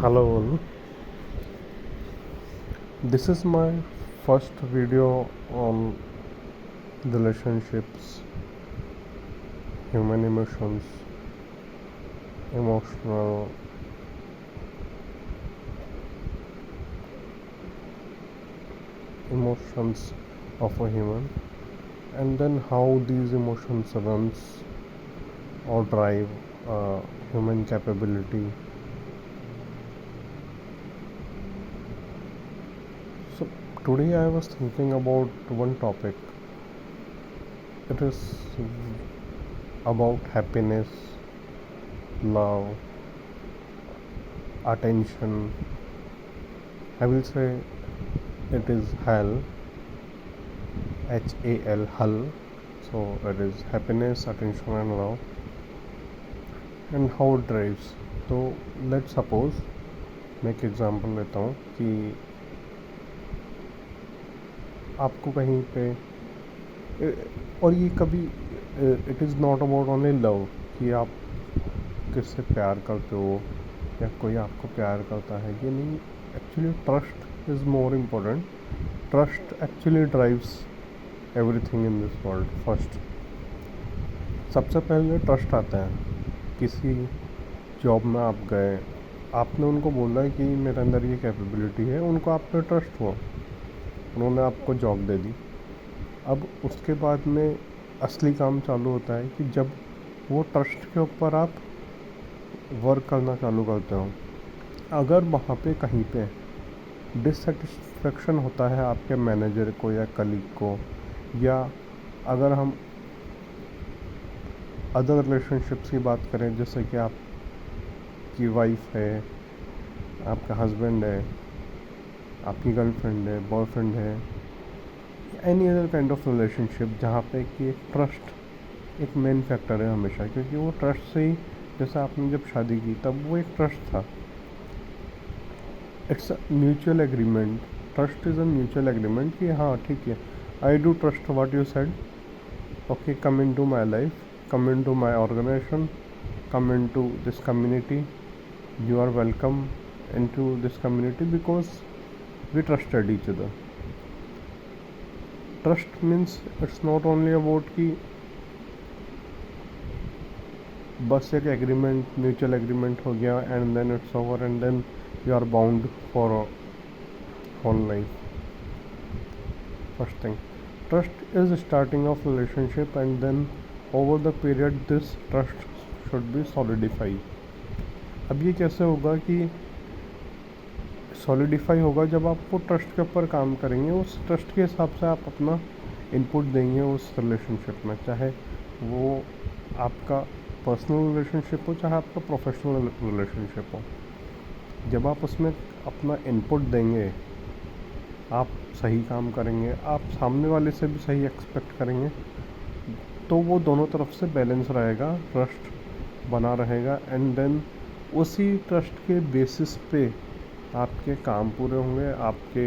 Hello all, this is my first video on relationships, human emotions, emotional emotions of a human, and then how these emotions runs or drive human capability. So today I was thinking about one topic. It is about happiness, love, attention. I will say it is HAL, HAL, HAL. So it is happiness, attention, and love, and how it drives. तो let's suppose मैं एक example लेता हूँ कि आपको कहीं पे और ये कभी it is not about only love कि आप किससे प्यार करते हो या कोई आपको प्यार करता है, ये नहीं. Actually trust is more important. Trust actually drives everything in this world. First, सबसे पहले ट्रस्ट आता है. किसी जॉब में आप गए, आपने उनको बोला कि मेरे अंदर ये कैपेबिलिटी है, उनको आप पे ट्रस्ट हुआ, उन्होंने आपको जॉब दे दी. अब उसके बाद में असली काम चालू होता है कि जब वो ट्रस्ट के ऊपर आप वर्क करना चालू करते हो. अगर वहाँ पे कहीं पे डिससेटिस्फेक्शन होता है आपके मैनेजर को या कलीग को, या अगर हम अदर रिलेशनशिप्स की बात करें, जैसे कि आपकी वाइफ है, आपका हस्बैंड है, आपकी गर्लफ्रेंड है, बॉयफ्रेंड है, any other kind of relationship जहाँ पे कि ट्रस्ट एक मेन फैक्टर है हमेशा, क्योंकि वो ट्रस्ट से ही, जैसे आपने जब शादी की तब वो एक ट्रस्ट था. It's a mutual agreement. Trust is a mutual agreement कि हाँ ठीक है, I do trust what you said, okay, come into my life, come into my organization, come into this community, you are welcome into this community because we trusted each other. Trust means it's not only about कि बस एक agreement, mutual agreement हो गया and then it's over and then you are bound for whole life. First thing, trust is starting of relationship and then over the period this trust should be solidify. अब ये कैसे होगा कि solidify होगा जब आप वो ट्रस्ट के ऊपर काम करेंगे, उस ट्रस्ट के हिसाब से आप अपना इनपुट देंगे उस रिलेशनशिप में, चाहे वो आपका पर्सनल रिलेशनशिप हो चाहे आपका प्रोफेशनल रिलेशनशिप हो. जब आप उसमें अपना इनपुट देंगे, आप सही काम करेंगे, आप सामने वाले से भी सही एक्सपेक्ट करेंगे, तो वो दोनों तरफ से बैलेंस रहेगा, ट्रस्ट बना रहेगा एंड देन उसी ट्रस्ट के बेसिस पे आपके काम पूरे होंगे. आपके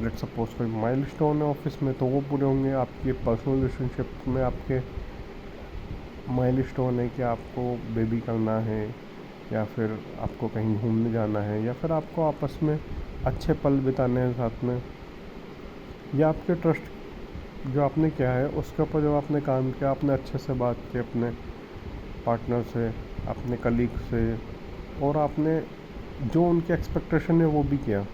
लेट्स सपोज कोई माइलस्टोन है ऑफिस में तो वो पूरे होंगे. आपके पर्सनल रिलेशनशिप में आपके माइलस्टोन है कि आपको बेबी करना है, या फिर आपको कहीं घूमने जाना है, या फिर आपको आपस में अच्छे पल बिताने हैं साथ में, या आपके ट्रस्ट जो आपने किया है उसके ऊपर जब आपने काम किया, आपने अच्छे से बात की अपने पार्टनर से, अपने कलीग से, और आपने जो उनकी एक्सपेक्टेशन है वो भी किया.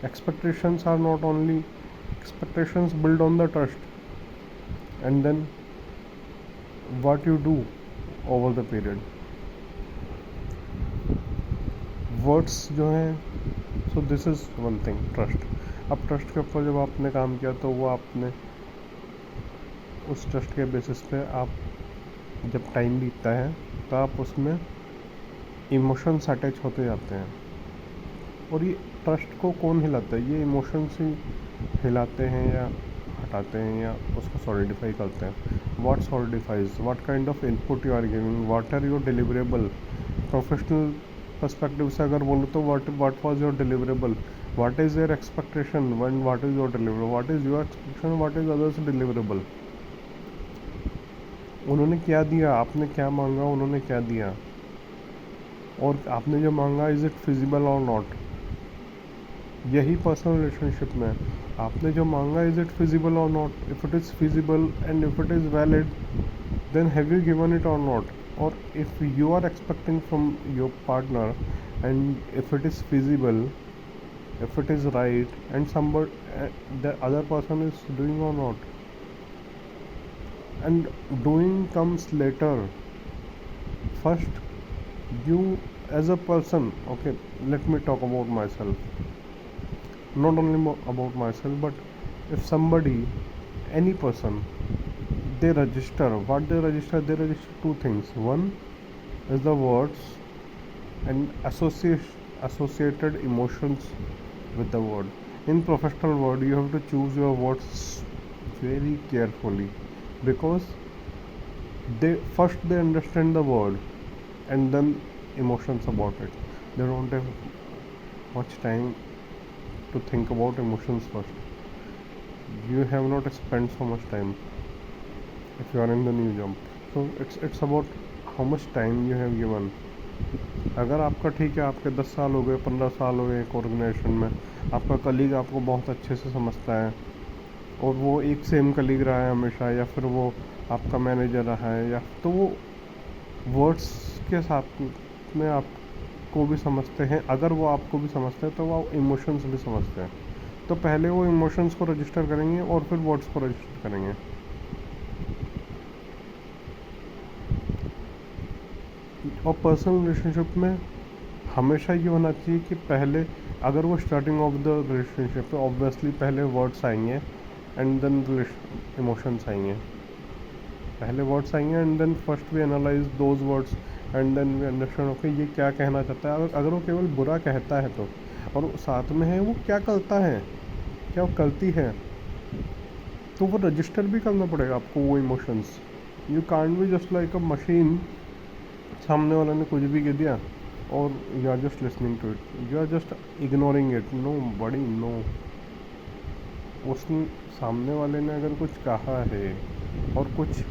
Expectations are not only expectations build on the trust and then what you do over the period. Words जो हैं, so this is one thing, trust. अब ट्रस्ट के ऊपर जब आपने काम किया तो वो आपने उस ट्रस्ट के बेसिस पे आप जब टाइम बीतता है तो आप उसमें इमोशंस अटैच होते जाते हैं. और ये ट्रस्ट को कौन हिलाता है? ये इमोशंस ही हिलाते हैं या हटाते हैं या उसको सॉलिडिफाई करते हैं. What solidifies, what kind of input you are giving, what are your deliverable. Professional perspective से अगर बोलूँ तो what was your deliverable, what is your expectation one, what is your deliverable, what is your expectation, what is others deliverable. उन्होंने क्या दिया, आपने क्या मांगा, उन्होंने क्या दिया. और आपने जो मांगा इज़ इट फिजिबल और नॉट। यही पर्सनल रिलेशनशिप में आपने जो मांगा इज़ इट फिजिबल और not. If it is feasible and if it is valid then have you given it or not? Or if you are expecting from your partner and if it is feasible, if it is right and somebody the other person is doing or not, and doing comes later. First you as a person, okay, let me talk about myself, not only about myself, but if somebody, any person, they register what they register two things. One is the words and associated emotions with the word. In professional word you have to choose your words very carefully, because they understand the word and then emotions about it. They don't have much time to think about emotions first. You have not spent so much time if you are in the new job. So it's about how much time you have given. अगर आपका ठीक है, आपके 10 साल हो गए, 15 साल हो गए एक ऑर्गेनाइजेशन में, आपका कलीग आपको बहुत अच्छे से समझता है और वो एक सेम कलीग रहा है हमेशा, या फिर वो आपका मैनेजर रहा है, या तो वो वर्ड्स के साथ में आपको भी समझते हैं। अगर वो आपको भी समझते हैं तो वो इमोशंस भी समझते हैं। तो पहले वो इमोशंस को रजिस्टर करेंगे और फिर वर्ड्स को रजिस्टर करेंगे। और पर्सनल रिलेशनशिप में हमेशा ये होना चाहिए कि पहले, अगर वो स्टार्टिंग ऑफ द रिलेशनशिप है, ऑब्वियसली पहले वर्ड्स आएंगे एंड देन इमोशंस आएंगे। पहले वर्ड्स आएंगे and then first we analyse those words and then we understand okay ये क्या कहना चाहता है। अगर वो केवल बुरा कहता है तो, और साथ में है वो क्या करता है, क्या वो करती है, तो वो रजिस्टर भी करना पड़ेगा आपको वो emotions. You can't be just like a machine, सामने वाले ने कुछ भी कह दिया और you are just listening to it, you are just ignoring it. No बड़ी नो, उसने सामने वाले ने अगर कुछ कहा है और कुछ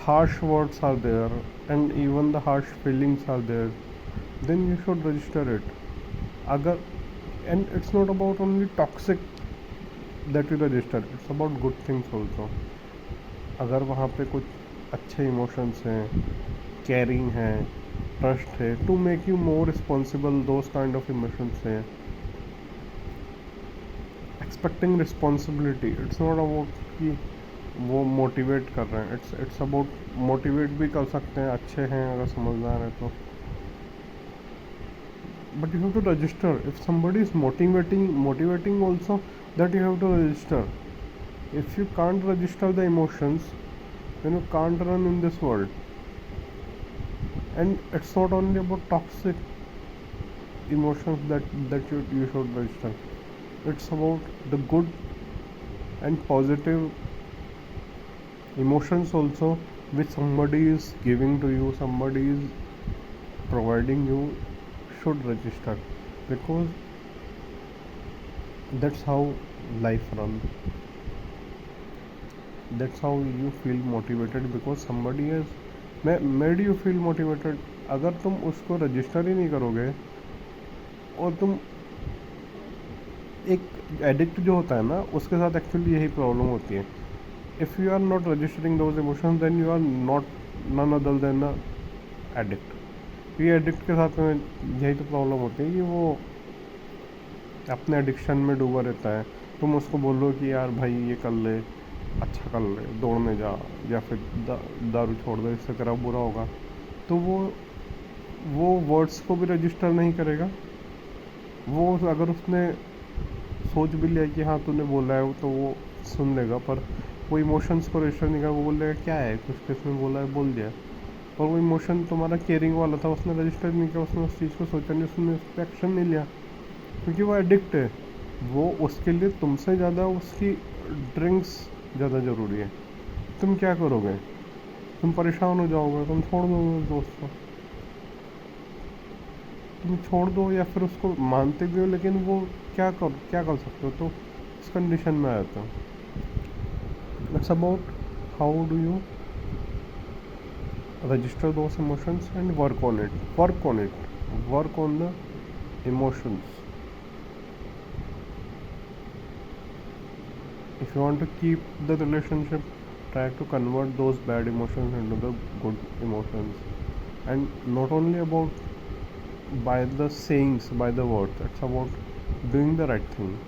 harsh words are there and even the harsh feelings are there, then you should register it. Agar, and it's not about only toxic that you register, it's about good things also. अगर वहाँ पे कुछ अच्छे emotions हैं, caring है, trust है, to make you more responsible, those kind of emotions हैं, expecting responsibility. It's not about कि वो मोटिवेट कर रहे हैं, इट्स अबाउट मोटिवेट भी कर सकते हैं, अच्छे हैं अगर समझदार है तो, but you have to register. If somebody is motivating also, that you have to register. If you can't register the emotions, then you can't run in this world. And it's not only about toxic emotions that you should register. It's about the good and positive emotions also, which somebody is giving to you, somebody is providing you, should register, because that's how life runs. That's how you feel motivated, because somebody has made you feel motivated. अगर तुम उसको register ही नहीं करोगे, और तुम एक addict जो होता है ना, उसके साथ एक्चुअली यही प्रॉब्लम होती है। If you are not registering those emotions, then you are not none other than a addict. ये एडिक्ट के साथ में यही तो प्रॉब्लम होती है कि वो अपने एडिक्शन में डूबा रहता है। तुम उसको बोलो कि यार भाई ये कर ले, अच्छा कर ले, दौड़ने जा, या फिर दारू छोड़ दे, इससे तेरा बुरा होगा, तो वो वर्ड्स को भी रजिस्टर नहीं करेगा। वो अगर उसने सोच भी लिया कि हाँ तूने बोला है, तो वो सुन लेगा, पर वो इमोशंस को रजिस्टर नहीं करेगा। वो बोल लेगा क्या है, कुछ किसने बोला है, बोल दिया। और वो इमोशन तुम्हारा केयरिंग वाला था, उसने रजिस्टर नहीं किया, उसने उस चीज़ को सोचा नहीं, उसने उस पर एक्शन नहीं लिया, क्योंकि वो एडिक्ट है। वो उसके लिए तुमसे ज़्यादा उसकी ड्रिंक्स ज़्यादा ज़रूरी है। तुम क्या करोगे, तुम परेशान हो जाओगे, तुम छोड़ दोगे उस दोस्त को, तुम छोड़ दो, या फिर उसको मानते भी हो लेकिन वो क्या कर सकते हो, तो इस कंडीशन में आया था। It's about how do you register those emotions and work on the emotions. If you want to keep the relationship, try to convert those bad emotions into the good emotions. And not only about by the sayings, by the words, it's about doing the right thing.